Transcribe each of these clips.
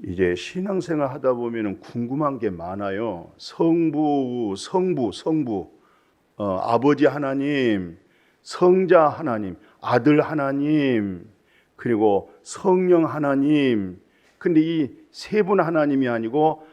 이제 신앙생활 하다 보면 궁금한 게 많아요. 성부, 아버지 하나님, 성자 하나님, 아들 하나님, 그리고 성령 하나님. 근데 이 세 분 하나님이 아니고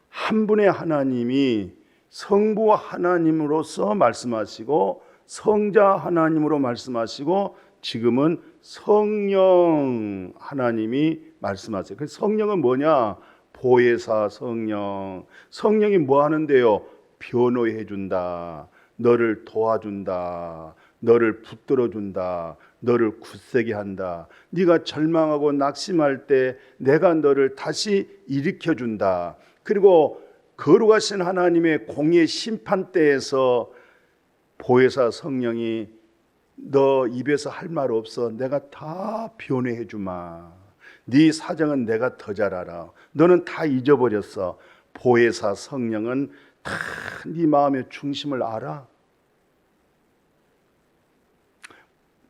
한 분의 하나님이 성부 하나님으로서 말씀하시고 성자 하나님으로 말씀하시고 지금은 성령 하나님이 말씀하세요. 그 성령은 뭐냐? 보혜사 성령. 성령이 뭐 하는데요? 변호해 준다. 너를 도와준다. 너를 붙들어 준다. 너를 굳세게 한다. 네가 절망하고 낙심할 때 내가 너를 다시 일으켜 준다. 그리고 거룩하신 하나님의 공의 심판 때에서 보혜사 성령이 너 입에서 할 말 없어. 내가 다 변호해 주마. 네 사정은 내가 더 잘 알아. 너는 다 잊어버렸어. 보혜사 성령은 다 네 마음의 중심을 알아.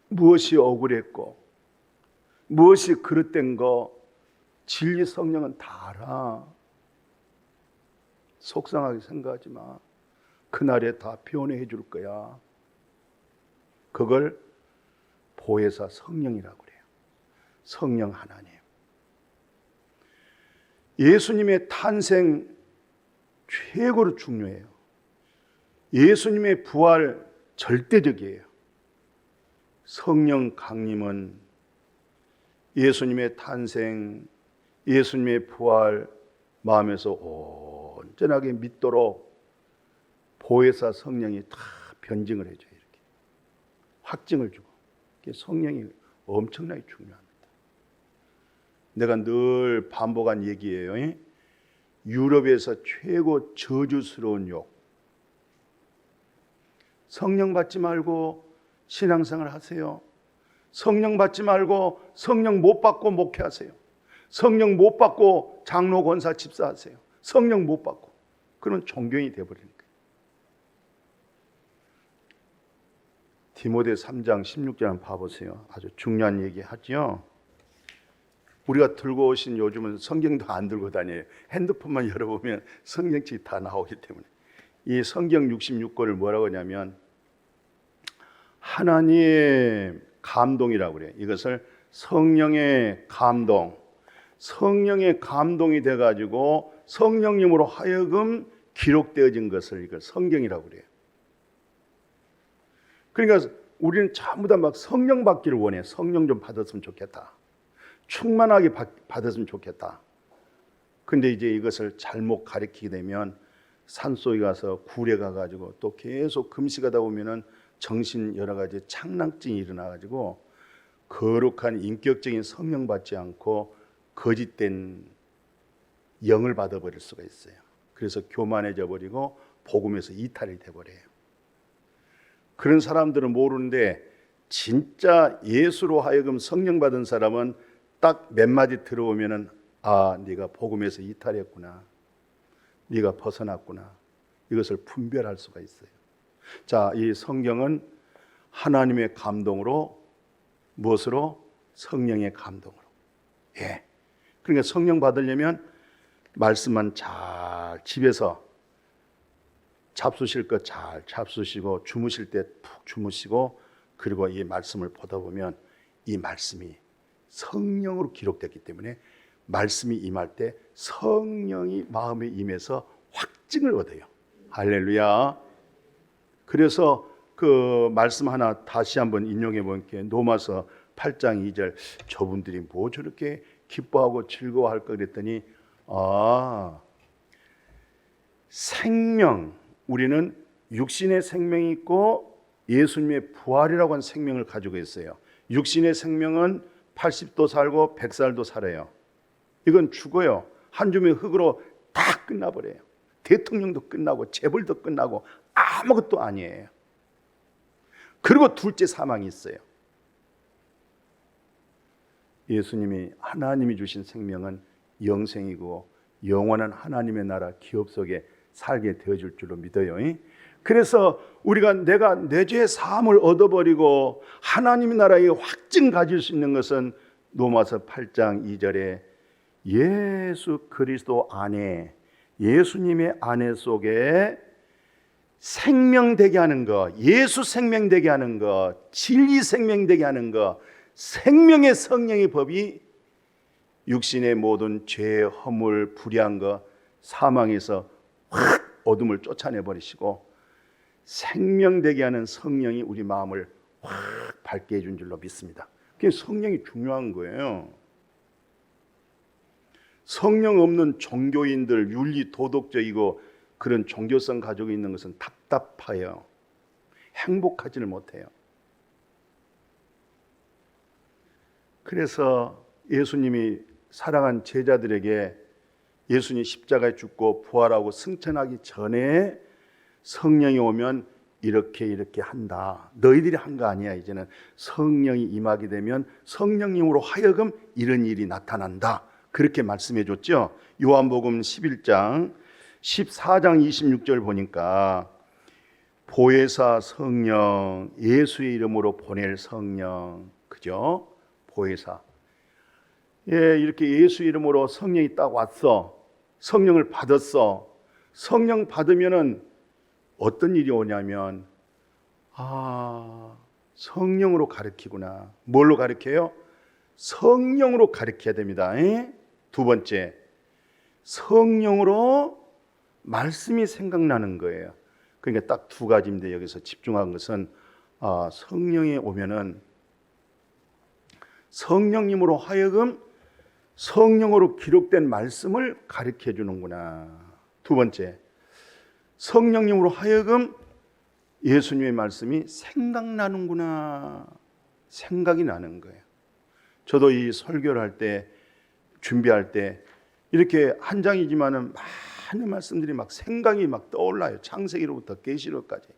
무엇이 억울했고 무엇이 그릇된 거 진리 성령은 다 알아. 속상하게 생각하지 마. 그날에 다 변호해 줄 거야. 그걸 보혜사 성령이라고 그래요. 성령 하나님. 예수님의 탄생 최고로 중요해요. 예수님의 부활 절대적이에요. 성령 강림은 예수님의 탄생, 예수님의 부활 마음에서 온전하게 믿도록 보혜사 성령이 다 변증을 해줘요. 이렇게 확증을 주고. 성령이 엄청나게 중요합니다. 내가 늘 반복한 얘기예요. 유럽에서 최고 저주스러운 욕. 성령 받지 말고 신앙생활 하세요. 성령 받지 말고 성령 못 받고 목회하세요. 성령 못 받고 장로 권사 집사하세요. 성령 못 받고. 그런 종교인이 되어버리는 거예요. 디모데 3장 16절 한번 봐보세요. 아주 중요한 얘기 하죠. 우리가 들고 오신 요즘은 성경도 안 들고 다녀요. 핸드폰만 열어보면 성경책이 다 나오기 때문에. 이 성경 66권을 뭐라고 하냐면 하나님 감동이라고 그래요. 이것을 성령의 감동. 성령의 감동이 돼가지고 성령님으로 하여금 기록되어진 것을 이걸 성경이라고 그래요. 그러니까 우리는 전부 다 막 성령 받기를 원해. 성령 좀 받았으면 좋겠다. 충만하게 받았으면 좋겠다. 근데 이제 이것을 잘못 가르치게 되면 산속에 가서 굴에 가가지고 또 계속 금식하다 보면은 정신 여러 가지 착락증이 일어나가지고 거룩한 인격적인 성령 받지 않고 거짓된 영을 받아버릴 수가 있어요. 그래서 교만해져 버리고 복음에서 이탈이 돼버려요. 그런 사람들은 모르는데 진짜 예수로 하여금 성령 받은 사람은 딱 몇 마디 들어오면은 아, 네가 복음에서 이탈했구나. 네가 벗어났구나. 이것을 분별할 수가 있어요. 자, 이 성경은 하나님의 감동으로 무엇으로? 성령의 감동으로. 예. 그러니까 성령 받으려면 말씀만 잘 집에서 잡수실 것 잘 잡수시고 주무실 때 푹 주무시고 그리고 이 말씀을 보다 보면 이 말씀이 성령으로 기록됐기 때문에 말씀이 임할 때 성령이 마음에 임해서 확증을 얻어요. 할렐루야. 그래서 그 말씀 하나 다시 한번 인용해 볼게요. 로마서 8장 2절. 저분들이 뭐 저렇게 기뻐하고 즐거워할까 그랬더니 생명, 우리는 육신의 생명이 있고 예수님의 부활이라고 하는 생명을 가지고 있어요. 육신의 생명은 80도 살고 100살도 살아요. 이건 죽어요. 한 줌의 흙으로 다 끝나버려요. 대통령도 끝나고 재벌도 끝나고 아무것도 아니에요. 그리고 둘째 사망이 있어요. 예수님이 하나님이 주신 생명은 영생이고 영원한 하나님의 나라 기업 속에 살게 되어줄 줄로 믿어요. 그래서 우리가 내가 내 죄의 사함을 얻어버리고 하나님의 나라의 확증 가질 수 있는 것은 로마서 8장 2절에 예수 그리스도 안에, 예수님의 안에 속에 생명되게 하는 것, 예수 생명되게 하는 것, 진리 생명되게 하는 것, 생명의 성령의 법이 육신의 모든 죄, 허물, 불의한 것, 사망에서 확 어둠을 쫓아내 버리시고 생명되게 하는 성령이 우리 마음을 확 밝게 해준 줄로 믿습니다. 그게 성령이 중요한 거예요. 성령 없는 종교인들, 윤리 도덕적이고 그런 종교성 가지고 있는 것은 답답해요. 행복하지를 못해요. 그래서 예수님이 사랑한 제자들에게 예수님 십자가에 죽고 부활하고 승천하기 전에 성령이 오면 이렇게 한다. 너희들이 한 거 아니야. 이제는 성령이 임하게 되면 성령님으로 하여금 이런 일이 나타난다. 그렇게 말씀해 줬죠. 요한복음 11장 14장 26절 보니까 보혜사 성령, 예수의 이름으로 보낼 성령, 그죠? 보혜사. 예, 이렇게 예수 이름으로 성령이 딱 왔어. 성령을 받았어. 성령 받으면은 어떤 일이 오냐면, 성령으로 가르치구나. 뭘로 가르쳐요? 성령으로 가르쳐야 됩니다. 두 번째, 성령으로 말씀이 생각나는 거예요. 그러니까 딱 두 가지인데 여기서 집중한 것은 성령이 오면은 성령님으로 하여금 성령으로 기록된 말씀을 가르쳐 주는구나. 두 번째, 성령님으로 하여금 예수님의 말씀이 생각나는구나. 생각이 나는 거예요. 저도 이 설교를 할 때, 준비할 때 이렇게 한 장이지만은 많은 말씀들이 막 생각이 막 떠올라요. 창세기로부터 계시록까지.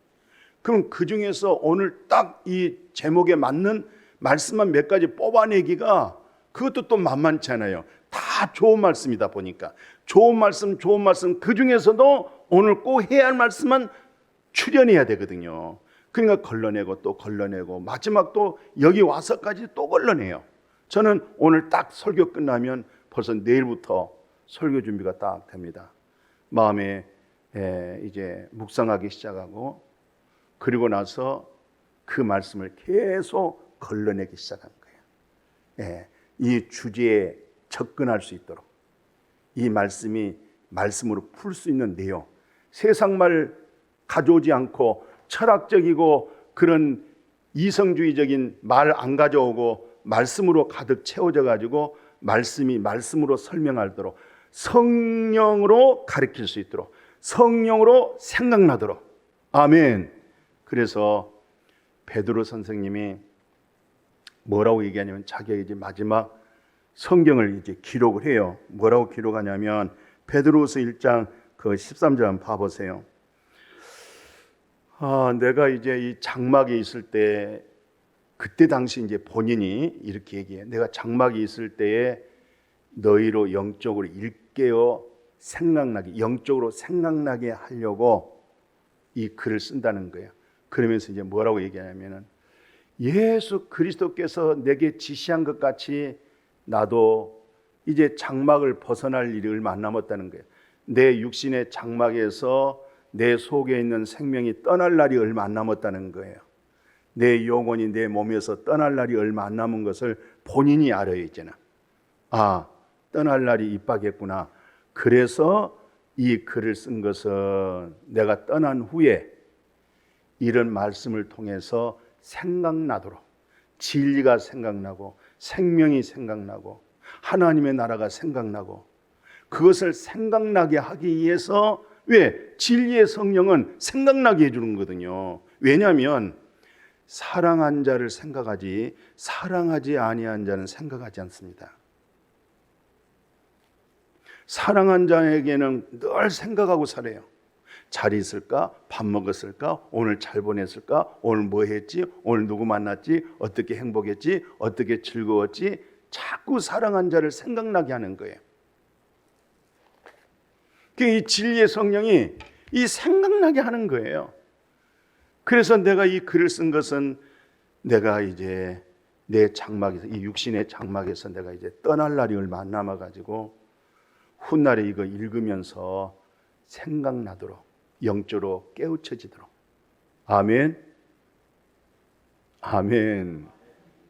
그럼 그 중에서 오늘 딱 이 제목에 맞는 말씀만 몇 가지 뽑아내기가 그것도 또 만만치 않아요. 다 좋은 말씀이다 보니까 좋은 말씀 그 중에서도 오늘 꼭 해야 할 말씀만 추려내야 되거든요. 그러니까 걸러내고 또 걸러내고 마지막 또 여기 와서까지 또 걸러내요. 저는 오늘 딱 설교 끝나면 벌써 내일부터 설교 준비가 딱 됩니다. 마음에 이제 묵상하기 시작하고 그리고 나서 그 말씀을 계속 걸러내기 시작한 거예요. 이 주제에 접근할 수 있도록 이 말씀이 말씀으로 풀 수 있는 내용, 세상 말 가져오지 않고 철학적이고 그런 이성주의적인 말 안 가져오고 말씀으로 가득 채워져 가지고 말씀이 말씀으로 설명하도록 성령으로 가르칠 수 있도록 성령으로 생각나도록. 아멘. 그래서 베드로 선생님이 뭐라고 얘기하냐면 자기가 이제 마지막 성경을 이제 기록을 해요. 뭐라고 기록하냐면 베드로후서 1장 그 13절 한번 봐보세요. 내가 이제 이 장막에 있을 때 그때 당시 이제 본인이 이렇게 얘기해. 내가 장막에 있을 때에 너희로 영적으로 일깨어 생각나게, 영적으로 생각나게 하려고 이 글을 쓴다는 거예요. 그러면서 이제 뭐라고 얘기하냐면은 예수 그리스도께서 내게 지시한 것 같이 나도 이제 장막을 벗어날 일이 얼마 안 남았다는 거예요. 내 육신의 장막에서 내 속에 있는 생명이 떠날 날이 얼마 안 남았다는 거예요. 내 영혼이 내 몸에서 떠날 날이 얼마 안 남은 것을 본인이 알아요. 이제는 떠날 날이 임박했구나. 그래서 이 글을 쓴 것은 내가 떠난 후에 이런 말씀을 통해서 생각나도록, 진리가 생각나고 생명이 생각나고 하나님의 나라가 생각나고 그것을 생각나게 하기 위해서 왜? 진리의 성령은 생각나게 해주는 거거든요. 왜냐하면 사랑한 자를 생각하지 사랑하지 아니한 자는 생각하지 않습니다. 사랑한 자에게는 늘 생각하고 살아요. 잘 있을까? 밥 먹었을까? 오늘 잘 보냈을까? 오늘 뭐 했지? 오늘 누구 만났지? 어떻게 행복했지? 어떻게 즐거웠지? 자꾸 사랑한 자를 생각나게 하는 거예요. 이 진리의 성령이 이 생각나게 하는 거예요. 그래서 내가 이 글을 쓴 것은 내가 이제 내 장막에서, 이 육신의 장막에서 내가 이제 떠날 날이 얼마 안 남아가지고 훗날에 이거 읽으면서 생각나도록, 영적으로 깨우쳐지도록. 아멘. 아멘.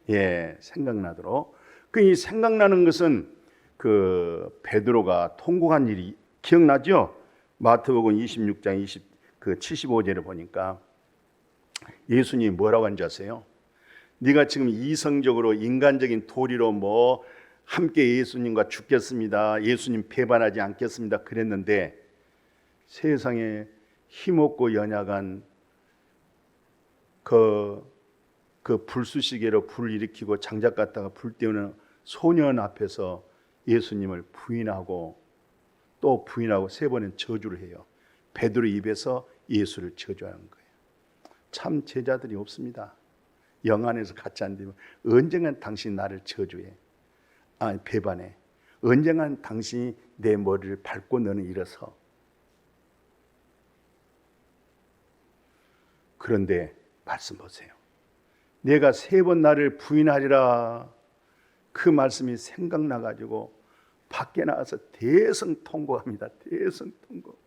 예, 생각나도록. 이 생각나는 것은 그 베드로가 통곡한 일이 기억나죠? 마태복음 26장 75절을 보니까 예수님이 뭐라고 한지 아세요? 네가 지금 이성적으로 인간적인 도리로 뭐 함께 예수님과 죽겠습니다, 예수님 배반하지 않겠습니다 그랬는데, 세상에 힘없고 연약한 그 불쑤시개로 불 일으키고 장작 갖다가 불 때우는 소년 앞에서 예수님을 부인하고 또 부인하고 3번은 저주를 해요. 베드로 입에서 예수를 저주하는 거예요. 참 제자들이 없습니다. 영 안에서 같이 안 되면 언젠간 당신이 나를 저주해, 배반해. 언젠간 당신이 내 머리를 밟고 너는 일어서. 그런데 말씀 보세요. 내가 3번 나를 부인하리라, 그 말씀이 생각나가지고 밖에 나가서 대성통곡합니다. 대성통곡.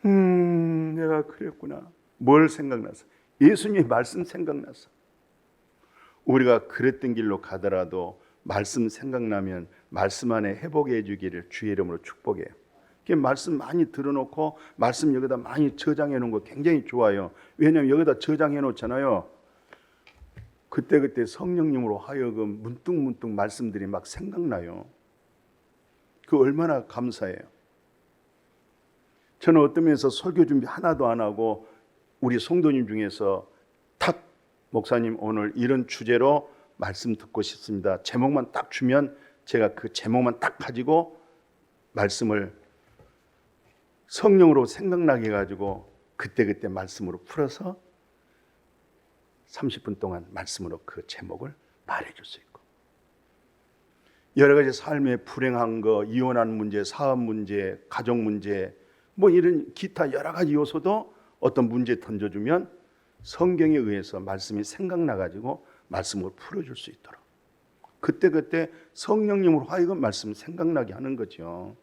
내가 그랬구나. 뭘 생각나서? 예수님의 말씀 생각나서. 우리가 그랬던 길로 가더라도 말씀 생각나면 말씀 안에 회복해 주기를 주의 이름으로 축복해요. 말씀 많이 들어놓고 말씀 여기다 많이 저장해 놓은 거 굉장히 좋아요. 왜냐하면 여기다 저장해 놓잖아요. 그때 성령님으로 하여금 문득문득 말씀들이 막 생각나요. 그 얼마나 감사해요. 저는 어떤 면에서 설교 준비 하나도 안 하고 우리 성도님 중에서 탁, 목사님 오늘 이런 주제로 말씀 듣고 싶습니다, 제목만 딱 주면 제가 그 제목만 딱 가지고 말씀을 성령으로 생각나게 해가지고 그때 말씀으로 풀어서 30분 동안 말씀으로 그 제목을 말해줄 수 있고, 여러 가지 삶의 불행한 거, 이혼하는 문제, 사업 문제, 가정 문제, 뭐 이런 기타 여러 가지 요소도 어떤 문제 던져주면 성경에 의해서 말씀이 생각나가지고 말씀으로 풀어줄 수 있도록, 그때 성령님으로 하여금 말씀 생각나게 하는 거죠.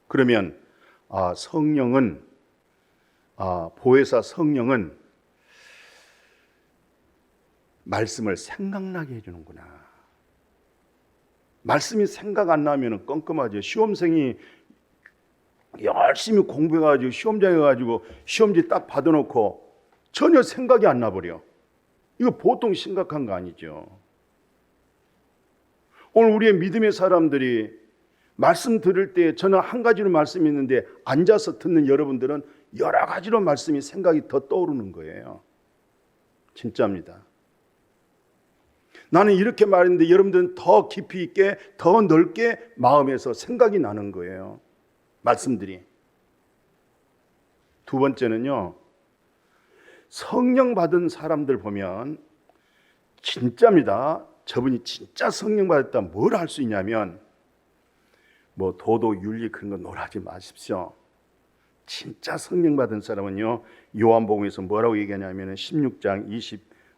그러면 성령은, 보혜사 성령은 말씀을 생각나게 해주는구나. 말씀이 생각 안 나면 껌껌하죠. 시험생이 열심히 공부해가지고 시험장에 가지고 시험지 딱 받아놓고 전혀 생각이 안 나버려. 이거 보통 심각한 거 아니죠. 오늘 우리의 믿음의 사람들이 말씀 들을 때 저는 한 가지로 말씀이 있는데 앉아서 듣는 여러분들은 여러 가지로 말씀이 생각이 더 떠오르는 거예요. 진짜입니다. 나는 이렇게 말했는데 여러분들은 더 깊이 있게, 더 넓게 마음에서 생각이 나는 거예요. 말씀들이. 두 번째는요, 성령 받은 사람들 보면 진짜입니다. 저분이 진짜 성령 받았다 뭘 할 수 있냐면, 뭐 도덕, 윤리 그런 거 놀아지 마십시오. 진짜 성령 받은 사람은요, 요한복음에서 뭐라고 얘기하냐면 16장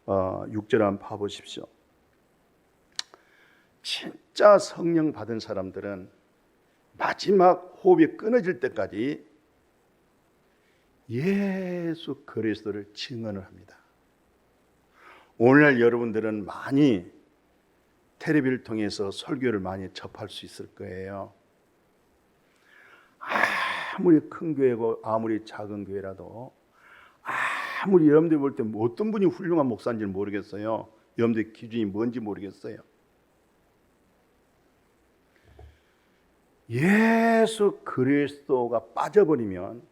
26절 한번 봐보십시오. 진짜 성령 받은 사람들은 마지막 호흡이 끊어질 때까지 예수 그리스도를 증언을 합니다. 오늘날 여러분들은 많이 텔레비를 통해서 설교를 많이 접할 수 있을 거예요. 아무리 큰 교회고 아무리 작은 교회라도, 아무리 여러분들이 볼 때 어떤 분이 훌륭한 목사인지 모르겠어요. 여러분들의 기준이 뭔지 모르겠어요. 예수 그리스도가 빠져버리면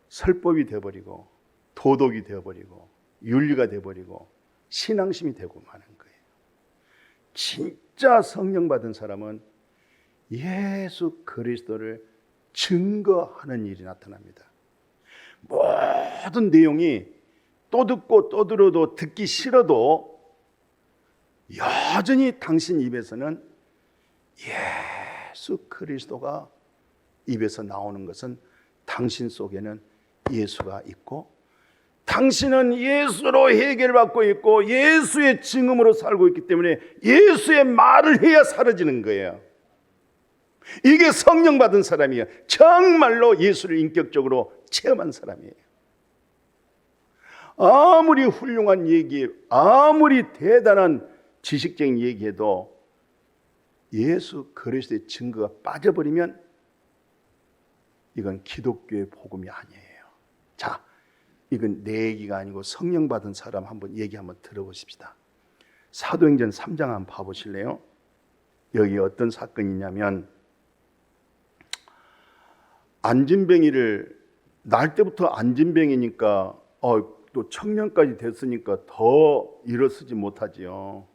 설법이 되어버리고 도덕이 되어버리고 윤리가 되어버리고 신앙심이 되고 마는 거예요. 진짜 성령 받은 사람은 예수 그리스도를 증거하는 일이 나타납니다. 모든 내용이 또 듣고 또 들어도 듣기 싫어도 여전히 당신 입에서는 예수 그리스도가 입에서 나오는 것은 당신 속에는 예수가 있고 당신은 예수로 해결받고 있고 예수의 증음으로 살고 있기 때문에 예수의 말을 해야 사라지는 거예요. 이게 성령 받은 사람이에요. 정말로 예수를 인격적으로 체험한 사람이에요. 아무리 훌륭한 얘기, 아무리 대단한 지식적인 얘기해도 예수 그리스도의 증거가 빠져버리면 이건 기독교의 복음이 아니에요. 자, 이건 내 얘기가 아니고 성령 받은 사람 한번 얘기 한번 들어보십시다. 사도행전 3장 한번 봐보실래요? 여기 어떤 사건이 있냐면 안진뱅이를 날 때부터 안진뱅이니까 또 청년까지 됐으니까 더 일어서지 못하지요.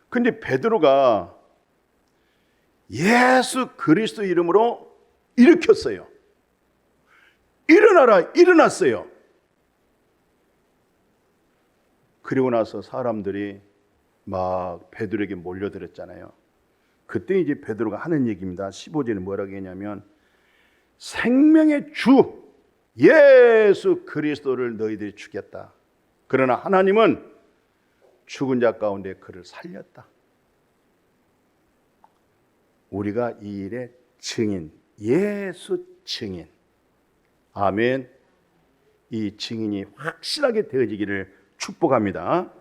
근데 베드로가 예수 그리스도 이름으로 일으켰어요. 일어나라, 일어났어요. 그리고 나서 사람들이 막 베드로에게 몰려들었잖아요. 그때 이제 베드로가 하는 얘기입니다. 15절에 뭐라고 했냐면 생명의 주 예수 그리스도를 너희들이 죽였다. 그러나 하나님은 죽은 자 가운데 그를 살렸다. 우리가 이 일의 증인, 예수 증인. 아멘. 이 증인이 확실하게 되어지기를 축복합니다.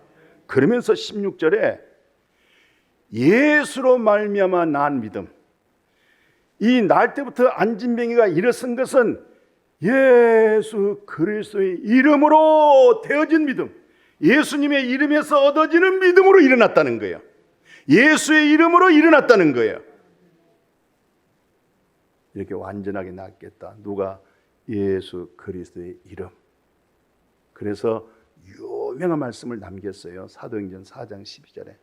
그러면서 16절에 예수로 말미암아 난 믿음. 이 날 때부터 안진뱅이가 일어선 것은 예수 그리스도의 이름으로 되어진 믿음, 예수님의 이름에서 얻어지는 믿음으로 일어났다는 거예요. 예수의 이름으로 일어났다는 거예요. 이렇게 완전하게 낫겠다. 누가? 예수 그리스도의 이름. 그래서 유명한 말씀을 남겼어요. 사도행전 4장 12절에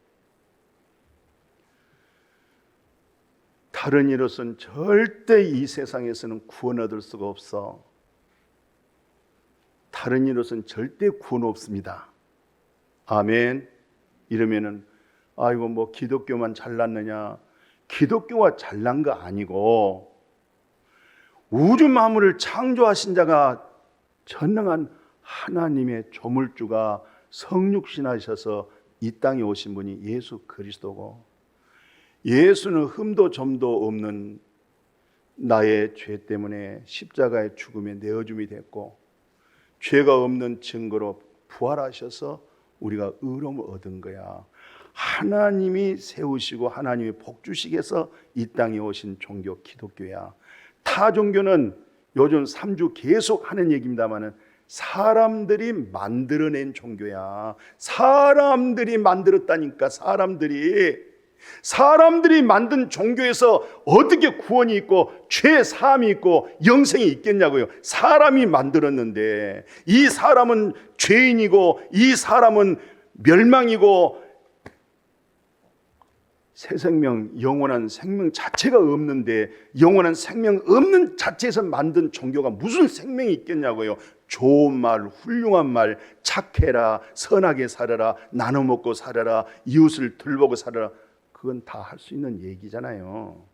다른 이로서는 절대 이 세상에서는 구원 얻을 수가 없어. 다른 이로서는 절대 구원 없습니다. 아멘. 이러면은 아이고 뭐 기독교만 잘났느냐? 기독교가 잘난 거 아니고 우주 만물을 창조하신 자가 전능한 하나님의 조물주가 성육신하셔서 이 땅에 오신 분이 예수 그리스도고, 예수는 흠도 점도 없는 나의 죄 때문에 십자가의 죽음에 내어줌이 됐고 죄가 없는 증거로 부활하셔서 우리가 의로움을 얻은 거야. 하나님이 세우시고 하나님이 복 주시게서 이 땅에 오신 종교 기독교야. 타 종교는 요즘 3주 계속 하는 얘기입니다만은 사람들이 만들어낸 종교야. 사람들이 만들었다니까. 사람들이 만든 종교에서 어떻게 구원이 있고 죄 사함이 있고 영생이 있겠냐고요. 사람이 만들었는데 이 사람은 죄인이고 이 사람은 멸망이고 새 생명, 영원한 생명 자체가 없는데 영원한 생명 없는 자체에서 만든 종교가 무슨 생명이 있겠냐고요. 좋은 말, 훌륭한 말, 착해라, 선하게 살아라, 나눠 먹고 살아라, 이웃을 돌보고 살아라. 그건 다 할 수 있는 얘기잖아요.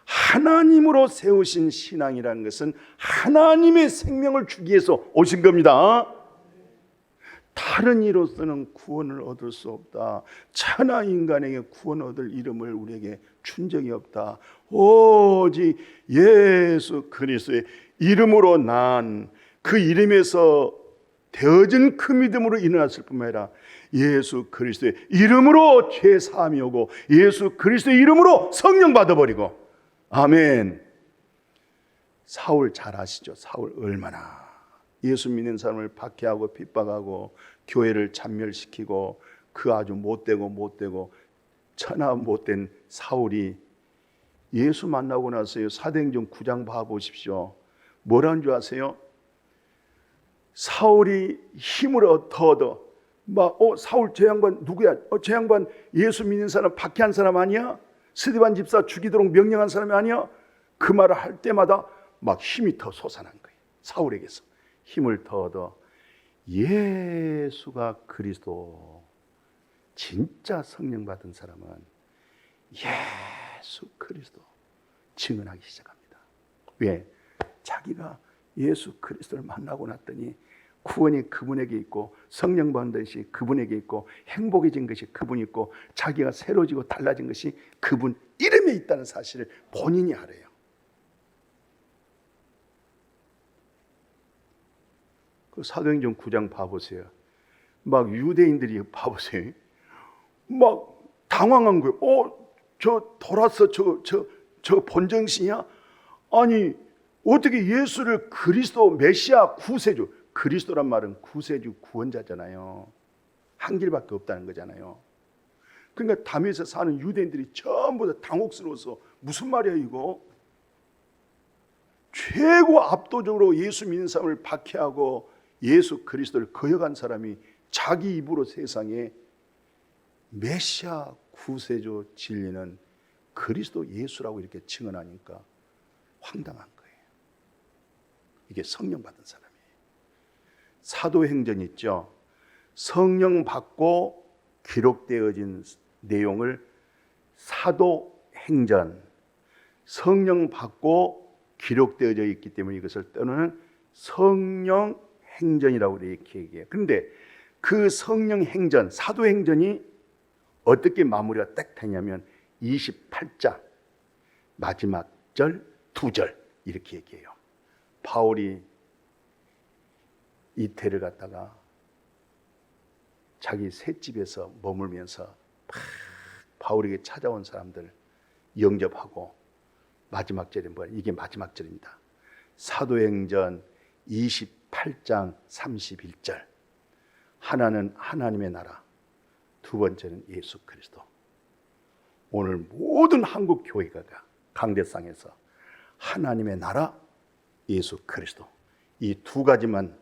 하나님으로 세우신 신앙이라는 것은 하나님의 생명을 주기 위해서 오신 겁니다. 다른 이로서는 구원을 얻을 수 없다. 천하 인간에게 구원 얻을 이름을 우리에게 준 적이 없다. 오직 예수 그리스도의 이름으로 난 그 이름에서 되어진 그 믿음으로 일어났을 뿐만 아니라 예수 그리스도의 이름으로 죄 사함이 오고 예수 그리스도의 이름으로 성령 받아버리고. 아멘. 사울 잘 아시죠? 사울 얼마나 예수 믿는 사람을 박해하고 핍박하고 교회를 잔멸시키고 그 아주 못되고 천하 못된 사울이 예수 만나고 나서요, 사도행전 9장 봐보십시오. 뭐라는 줄 아세요? 사울이 힘을 얻어 사울 저 양반 누구야? 저 양반 예수 믿는 사람 박해한 사람 아니야? 스데반 집사 죽이도록 명령한 사람이 아니야? 그 말을 할 때마다 막 힘이 더 솟아난 거예요. 사울에게서 힘을 더 얻어 예수가 그리스도, 진짜 성령 받은 사람은 예수 그리스도 증언하기 시작합니다. 왜? 자기가 예수 그리스도를 만나고 났더니 구원이 그분에게 있고 성령 받은 것이 그분에게 있고 행복해진 것이 그분이 있고 자기가 새로워지고 달라진 것이 그분 이름에 있다는 사실을 본인이 알아요. 그 사도행전 9장 봐보세요. 막 유대인들이 봐보세요. 막 당황한 거예요. 저 돌았어. 저 본정신이야? 아니 어떻게 예수를 그리스도 메시아 구세주, 그리스도란 말은 구세주 구원자잖아요. 한 길밖에 없다는 거잖아요. 그러니까 담에서 사는 유대인들이 전부 다 당혹스러워서 무슨 말이야 이거? 최고 압도적으로 예수 믿는 사람을 박해하고 예수 그리스도를 거역한 사람이 자기 입으로 세상에 메시아 구세주 진리는 그리스도 예수라고 이렇게 증언하니까 황당한 거예요. 이게 성령 받은 사람이에요. 사도행전 있죠. 성령 받고 기록되어진 내용을 사도행전, 성령 받고 기록되어져 있기 때문에 이것을 떠나는 성령행전이라고 이렇게 얘기해요. 그런데 그 성령행전, 사도행전이 어떻게 마무리가 딱 되냐면 28장 마지막 절, 2절 이렇게 얘기해요. 바울이 이태를 갔다가 자기 셋집에서 머물면서 바울에게 찾아온 사람들 영접하고 마지막 절이 뭐야? 이게 마지막 절입니다. 사도행전 28장 31절. 하나는 하나님의 나라, 두 번째는 예수 그리스도. 오늘 모든 한국 교회가 강대상에서 하나님의 나라, 예수 그리스도 이 두 가지만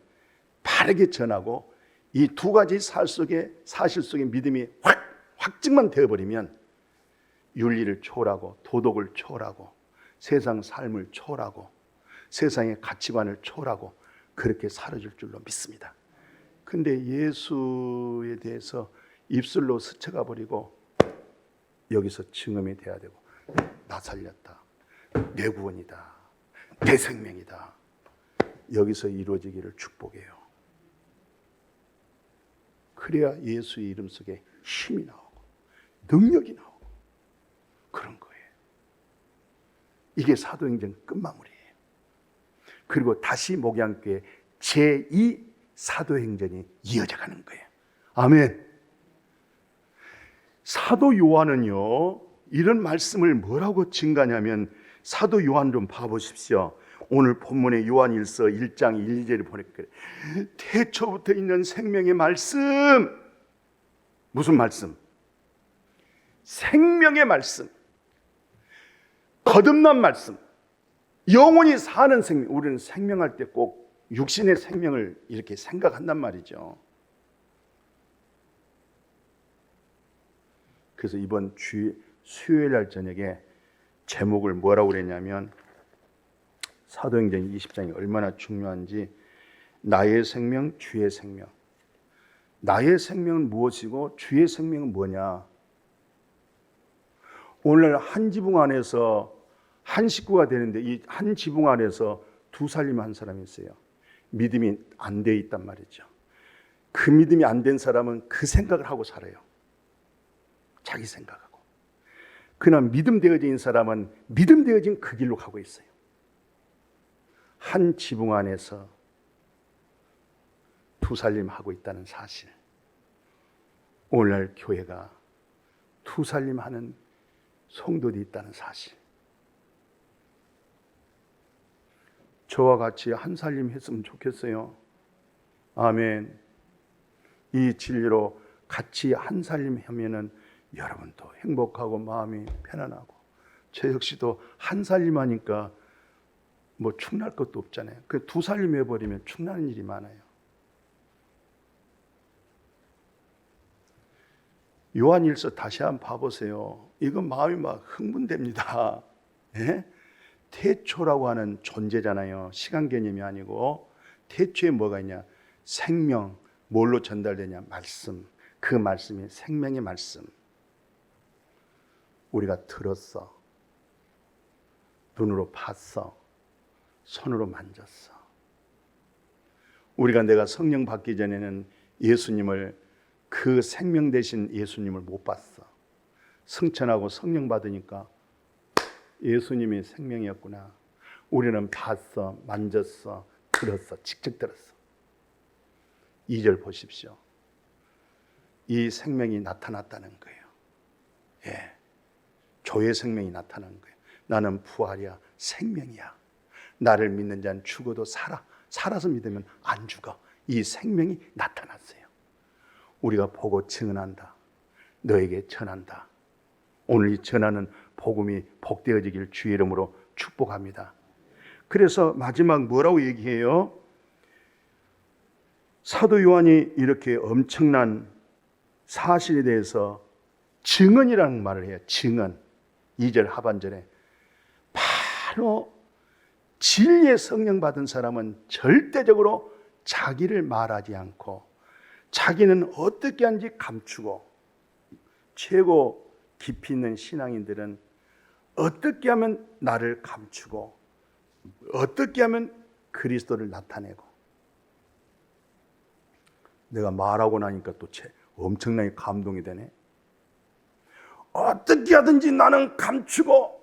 바르게 전하고 이 두 가지 사실 속에 믿음이 확증만 되어버리면 윤리를 초월하고 도덕을 초월하고 세상 삶을 초월하고 세상의 가치관을 초월하고 그렇게 사라질 줄로 믿습니다. 근데 예수에 대해서 입술로 스쳐가 버리고 여기서 증언이 돼야 되고 나 살렸다, 내 구원이다, 내 생명이다, 여기서 이루어지기를 축복해요. 그래야 예수의 이름 속에 힘이 나오고 능력이 나오고 그런 거예요. 이게 사도행전 끝마무리예요. 그리고 다시 목양교회 제2 사도행전이 이어져 가는 거예요. 아멘. 사도 요한은요, 이런 말씀을 뭐라고 증가냐면 사도 요한 좀 봐보십시오. 오늘 본문의 요한일서 1장 1, 2절을 보니까 태초부터 있는 생명의 말씀. 무슨 말씀? 생명의 말씀. 거듭난 말씀. 영원히 사는 생명. 우리는 생명할 때 꼭 육신의 생명을 이렇게 생각한단 말이죠. 그래서 이번 수요일 날 저녁에 제목을 뭐라고 그랬냐면 사도행전 20장이 얼마나 중요한지 나의 생명, 주의 생명. 나의 생명은 무엇이고 주의 생명은 뭐냐? 오늘 한 지붕 안에서 한 식구가 되는데 이 한 지붕 안에서 두 살림 한 사람이 있어요. 믿음이 안 돼 있단 말이죠. 그 믿음이 안 된 사람은 그 생각을 하고 살아요. 자기 생각하고. 그러나 믿음 되어진 사람은 믿음 되어진 그 길로 가고 있어요. 한 지붕 안에서 두 살림 하고 있다는 사실. 오늘날 교회가 두 살림 하는 성도들이 있다는 사실. 저와 같이 한 살림 했으면 좋겠어요. 아멘. 이 진리로 같이 한 살림 하면은 여러분도 행복하고 마음이 편안하고 저 역시도 한 살림 하니까 뭐 축날 것도 없잖아요. 그 두 살림 해버리면 축나는 일이 많아요. 요한일서 다시 한번 봐보세요. 이거 마음이 막 흥분됩니다. 예? 태초라고 하는 존재잖아요. 시간 개념이 아니고 태초에 뭐가 있냐? 생명. 뭘로 전달되냐? 말씀. 그 말씀이 생명의 말씀. 우리가 들었어. 눈으로 봤어. 손으로 만졌어. 내가 성령 받기 전에는 예수님을, 그 생명 되신 예수님을 못 봤어. 승천하고 성령 받으니까 예수님이 생명이었구나. 우리는 봤어, 만졌어, 들었어, 직접 들었어. 2절 보십시오. 이 생명이 나타났다는 거예요. 예, 조의 생명이 나타난 거예요. 나는 부활이야, 생명이야. 나를 믿는 자는 죽어도 살아서 믿으면 안 죽어. 이 생명이 나타났어요. 우리가 보고 증언한다. 너에게 전한다. 오늘 이 전하는 복음이 복되어지길 주의 이름으로 축복합니다. 그래서 마지막 뭐라고 얘기해요? 사도 요한이 이렇게 엄청난 사실에 대해서 증언이라는 말을 해요. 증언. 2절 하반절에 바로 진리의 성령 받은 사람은 절대적으로 자기를 말하지 않고 자기는 어떻게 하는지 감추고, 최고 깊이 있는 신앙인들은 어떻게 하면 나를 감추고 어떻게 하면 그리스도를 나타내고, 내가 말하고 나니까 또 엄청나게 감동이 되네. 어떻게 하든지 나는 감추고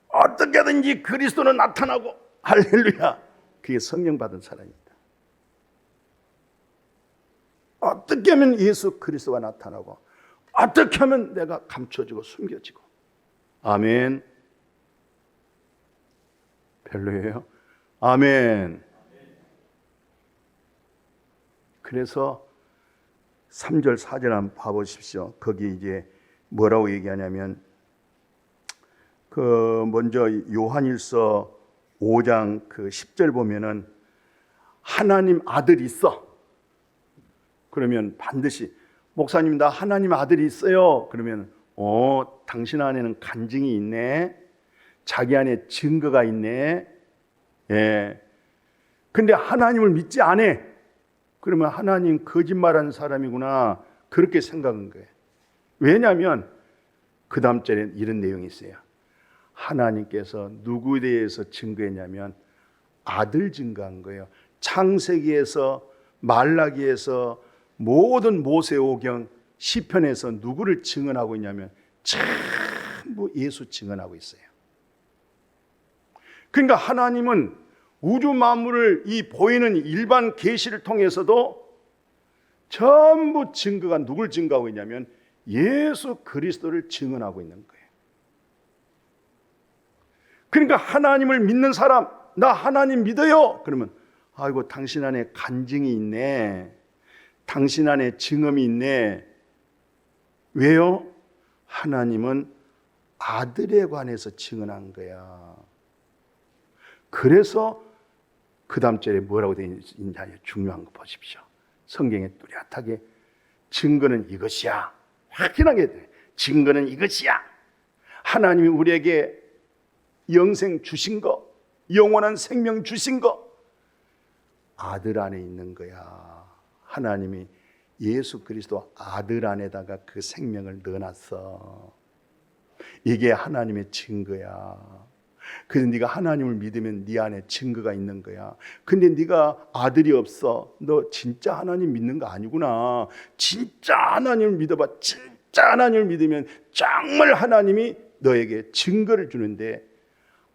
어떻게 하든지 그리스도는 나타나고, 할렐루야. 그게 성령 받은 사람입니다. 어떻게 하면 예수 그리스도가 나타나고 어떻게 하면 내가 감춰지고 숨겨지고. 아멘. 별로예요? 아멘. 그래서 3절 4절 한번 봐보십시오. 거기 이제 뭐라고 얘기하냐면, 먼저 요한일서 5장 10절 보면은 하나님 아들이 있어. 그러면 반드시, 목사님 나 하나님 아들이 있어요. 그러면 당신 안에는 간증이 있네. 자기 안에 증거가 있네. 예. 근데 하나님을 믿지 않아. 그러면 하나님 거짓말하는 사람이구나. 그렇게 생각한 거예요. 왜냐하면 그 다음 절에 이런 내용이 있어요. 하나님께서 누구에 대해서 증거했냐면 아들 증거한 거예요. 창세기에서 말라기에서 모든 모세오경 시편에서 누구를 증언하고 있냐면 전부 예수 증언하고 있어요. 그러니까 하나님은 우주 만물을 이 보이는 일반 계시를 통해서도 전부 증거가 누굴 증거하고 있냐면 예수 그리스도를 증언하고 있는 거예요. 그러니까 하나님을 믿는 사람, 나 하나님 믿어요. 그러면 아이고 당신 안에 간증이 있네. 당신 안에 증언이 있네. 왜요? 하나님은 아들에 관해서 증언한 거야. 그래서 그 다음 절에 뭐라고 되어 있는지 중요한 거 보십시오. 성경에 뚜렷하게 증거는 이것이야. 확인하게 돼. 증거는 이것이야. 하나님이 우리에게 영생 주신 거, 영원한 생명 주신 거, 아들 안에 있는 거야. 하나님이 예수 그리스도 아들 안에다가 그 생명을 넣어놨어. 이게 하나님의 증거야. 그래서 네가 하나님을 믿으면 네 안에 증거가 있는 거야. 근데 네가 아들이 없어. 너 진짜 하나님 믿는 거 아니구나. 진짜 하나님을 믿어봐. 진짜 하나님을 믿으면 정말 하나님이 너에게 증거를 주는데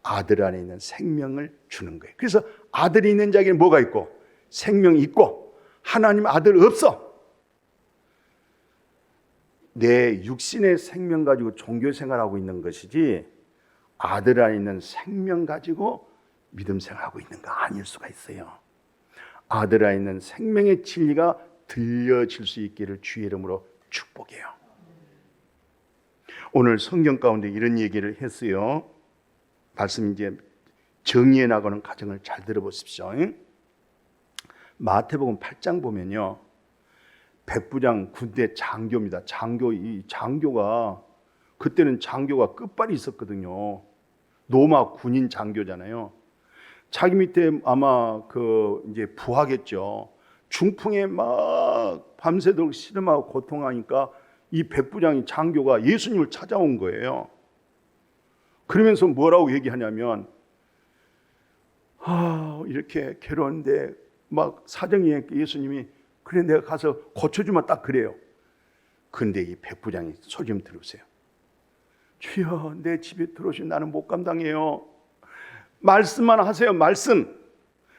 아들 안에 있는 생명을 주는 거예요. 그래서 아들이 있는 자에게는 뭐가 있고 생명이 있고, 하나님 아들 없어. 내 육신의 생명 가지고 종교 생활하고 있는 것이지 아들 안에 있는 생명 가지고 믿음 생활하고 있는 거 아닐 수가 있어요. 아들 안에 있는 생명의 진리가 들려질 수 있기를 주의 이름으로 축복해요. 오늘 성경 가운데 이런 얘기를 했어요. 말씀 이제 정리해 나가는 과정을 잘 들어보십시오. 마태복음 8장 보면요, 백부장 군대 장교입니다. 이 장교가, 그때는 장교가 끝발이 있었거든요. 로마 군인 장교잖아요. 자기 밑에 아마 이제 부하겠죠. 중풍에 막 밤새도록 시름하고 고통하니까 이 백부장이 장교가 예수님을 찾아온 거예요. 그러면서 뭐라고 얘기하냐면, 이렇게 괴로운데 막 사정이 예수님이 그래 내가 가서 고쳐주면 딱 그래요. 근데 이 백부장이 소리 들으세요. 주여 내 집에 들어오신 나는 못 감당해요. 말씀만 하세요. 말씀.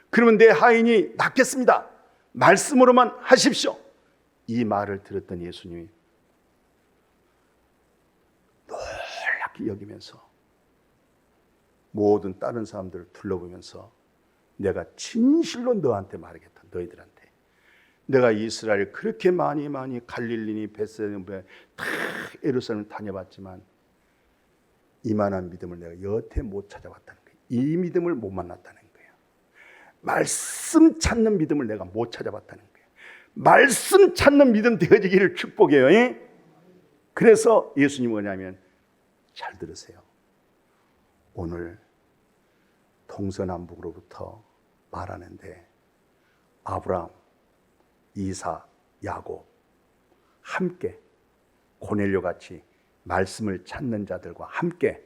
그러면 내 하인이 낫겠습니다. 말씀으로만 하십시오. 이 말을 들었던 예수님이 놀랍게 여기면서 모든 다른 사람들을 둘러보면서 내가 진실로 너한테 말하겠다. 너희들한테. 내가 이스라엘 그렇게 많이 갈릴리니 베세바니 다 예루살렘을 다녀봤지만 이만한 믿음을 내가 여태 못 찾아봤다는 거예요. 이 믿음을 못 만났다는 거예요. 말씀 찾는 믿음을 내가 못 찾아봤다는 거예요. 말씀 찾는 믿음 되어지기를 축복해요. 그래서 예수님이 뭐냐면 잘 들으세요. 오늘 동서남북으로부터 말하는데 아브라함, 이삭, 야곱 함께 고넬료 같이 말씀을 찾는 자들과 함께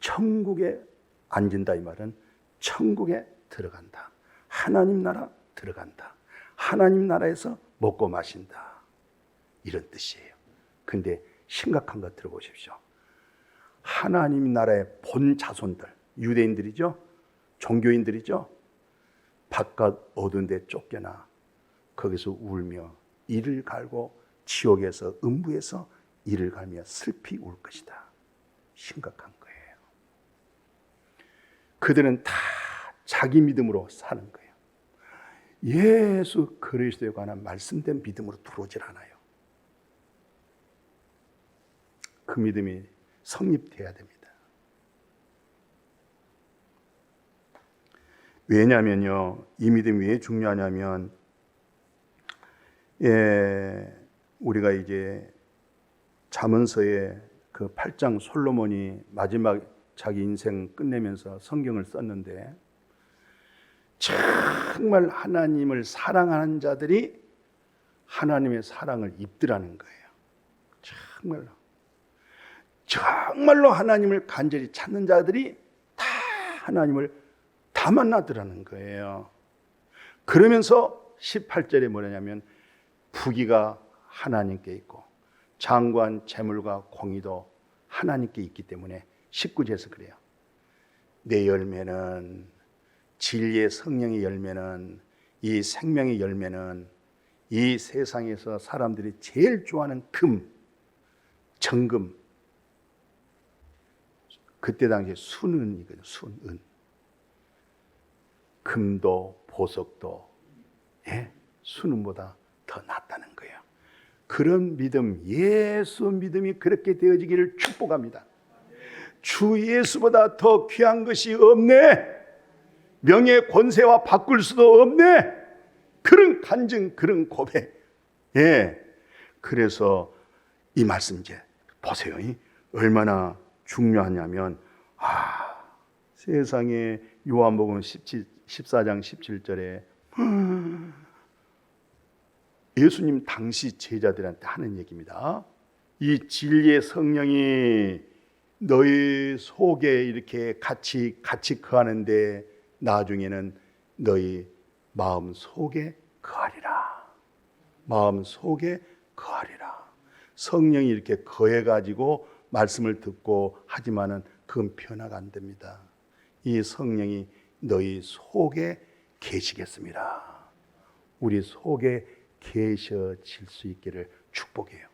천국에 앉은다. 이 말은 천국에 들어간다. 하나님 나라 들어간다. 하나님 나라에서 먹고 마신다. 이런 뜻이에요. 근데 심각한 거 들어보십시오. 하나님 나라의 본 자손들, 유대인들이죠. 종교인들이죠. 바깥 어두운 데 쫓겨나 거기서 울며 이를 갈고 지옥에서 음부에서 이를 갈며 슬피 울 것이다. 심각한 거예요. 그들은 다 자기 믿음으로 사는 거예요. 예수 그리스도에 관한 말씀된 믿음으로 들어오질 않아요. 그 믿음이 성립돼야 됩니다. 왜냐면요, 이 믿음이 왜 중요하냐면, 우리가 이제 잠언서에 그 8장 솔로몬이 마지막 자기 인생 끝내면서 성경을 썼는데, 정말 하나님을 사랑하는 자들이 하나님의 사랑을 입더라는 거예요. 정말로 하나님을 간절히 찾는 자들이 다 하나님을 다 만나더라는 거예요. 그러면서 18절에 뭐냐면 부귀가 하나님께 있고 장관, 재물과 공의도 하나님께 있기 때문에 19절에서 그래요. 내 열매는, 진리의 성령의 열매는, 이 생명의 열매는 이 세상에서 사람들이 제일 좋아하는 금, 정금, 그때 당시에 순은이거든요. 순은. 금도 보석도 순은보다 더 낫다는 거예요. 그런 믿음, 예수 믿음이 그렇게 되어지기를 축복합니다. 주 예수보다 더 귀한 것이 없네. 명예 권세와 바꿀 수도 없네. 그런 간증, 그런 고백. 그래서 이 말씀 이제 보세요. 얼마나 중요하냐면, 세상에 요한복음 14장 17절에 예수님 당시 제자들한테 하는 얘기입니다. 이 진리의 성령이 너희 속에 이렇게 같이 거하는데 나중에는 너희 마음 속에 거하리라. 마음 속에 거하리라. 성령이 이렇게 거해가지고 말씀을 듣고 하지만은 그건 변화가 안 됩니다. 이 성령이 너희 속에 계시겠습니다. 우리 속에 계셔질 수 있기를 축복해요.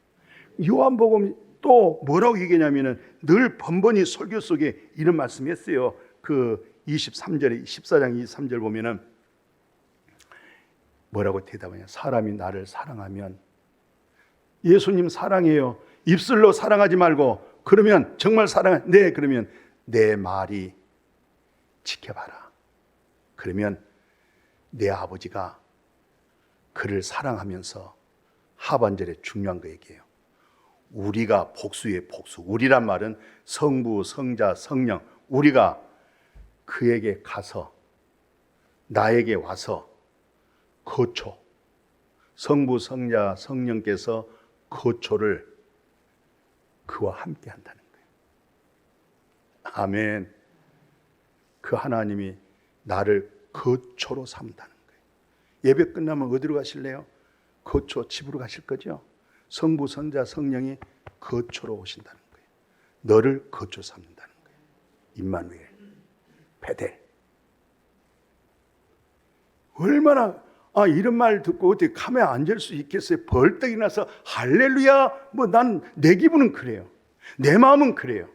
요한복음 또 뭐라고 얘기하냐면은 늘 번번이 설교 속에 이런 말씀했어요. 그 23절에 14장 23절 보면은 뭐라고 대답하냐? 사람이 나를 사랑하면, 예수님 사랑해요. 입술로 사랑하지 말고, 그러면 정말 사랑해. 네, 그러면 내 말이 지켜봐라. 그러면 내 아버지가 그를 사랑하면서 하반절에 중요한 거 얘기해요. 우리가 복수의 복수. 우리란 말은 성부, 성자, 성령. 우리가 그에게 가서, 나에게 와서 거초, 성부, 성자, 성령께서 거초를 그와 함께 한다는 거예요. 아멘. 그 하나님이 나를 거처로 삼다는 거예요. 예배 끝나면 어디로 가실래요? 거처, 집으로 가실 거죠? 성부, 성자, 성령이 거처로 오신다는 거예요. 너를 거처 삼는다는 거예요. 임마누엘, 베델. 얼마나 이런 말 듣고 어떻게 카메라 앉을 수 있겠어요? 벌떡 일어나서 할렐루야. 난 내 기분은 그래요. 내 마음은 그래요.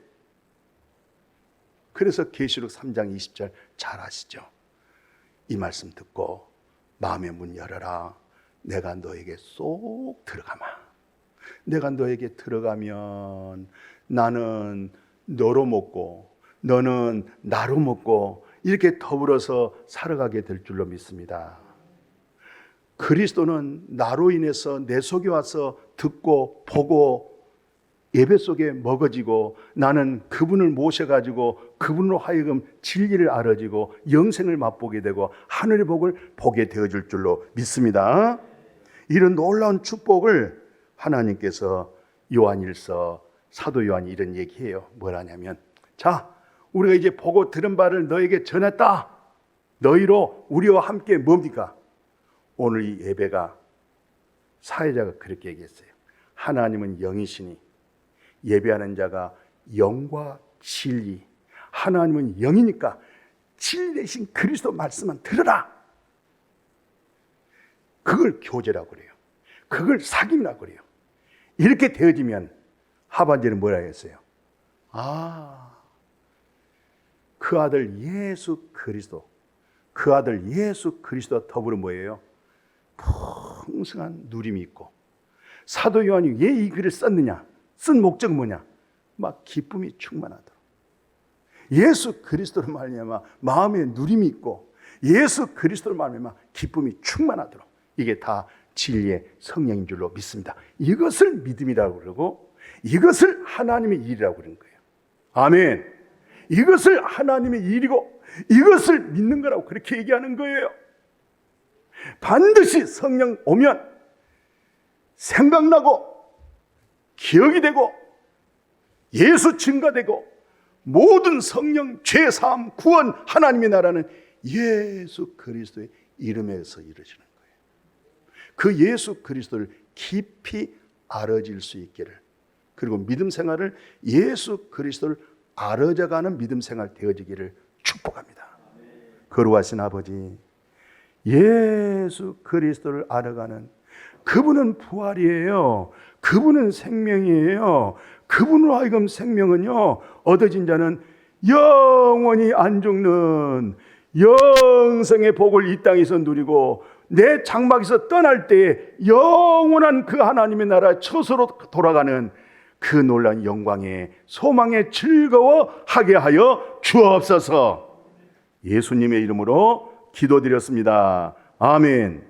그래서 계시록 3장 20절 잘 아시죠? 이 말씀 듣고 마음의 문 열어라. 내가 너에게 쏙 들어가마. 내가 너에게 들어가면 나는 너로 먹고 너는 나로 먹고 이렇게 더불어서 살아가게 될 줄로 믿습니다. 그리스도는 나로 인해서 내 속에 와서 듣고 보고 예배 속에 먹어지고 나는 그분을 모셔가지고 그분으로 하여금 진리를 알아지고 영생을 맛보게 되고 하늘의 복을 보게 되어줄 줄로 믿습니다. 이런 놀라운 축복을 하나님께서 요한일서 사도 요한이 이런 얘기해요. 뭐라냐면 자, 우리가 이제 보고 들은 바를 너에게 전했다. 너희로 우리와 함께 뭡니까? 오늘 이 예배가 사회자가 그렇게 얘기했어요. 하나님은 영이시니 예배하는 자가 영과 진리. 하나님은 영이니까 진리 대신 그리스도 말씀만 들으라. 그걸 교제라고 그래요. 그걸 사귐이라고 그래요. 이렇게 되어지면 하반절은 뭐라 했어요? 그 아들 예수 그리스도, 그 아들 예수 그리스도와 더불어 뭐예요? 풍성한 누림이 있고. 사도 요한이 왜 이 글을 썼느냐? 쓴 목적은 뭐냐? 막 기쁨이 충만하도록. 예수 그리스도로 말미암아 마음에 누림이 있고 예수 그리스도로 말미암아 기쁨이 충만하도록. 이게 다 진리의 성령인 줄로 믿습니다. 이것을 믿음이라고 그러고 이것을 하나님의 일이라고 그러는 거예요. 아멘. 이것을 하나님의 일이고 이것을 믿는 거라고 그렇게 얘기하는 거예요. 반드시 성령 오면 생각나고 기억이 되고 예수 증거되고 모든 성령 죄사함 구원 하나님의 나라는 예수 그리스도의 이름에서 이루어지는 거예요. 그 예수 그리스도를 깊이 알아질 수 있기를, 그리고 믿음 생활을 예수 그리스도를 알아져가는 믿음 생활 되어지기를 축복합니다. 거룩하신 아버지, 예수 그리스도를 알아가는 그분은 부활이에요. 그분은 생명이에요. 그분으로 하여금 생명은요, 얻어진 자는 영원히 안 죽는 영생의 복을 이 땅에서 누리고 내 장막에서 떠날 때에 영원한 그 하나님의 나라 처소로 돌아가는 그 놀라운 영광의 소망에 즐거워하게 하여 주옵소서. 예수님의 이름으로 기도드렸습니다. 아멘.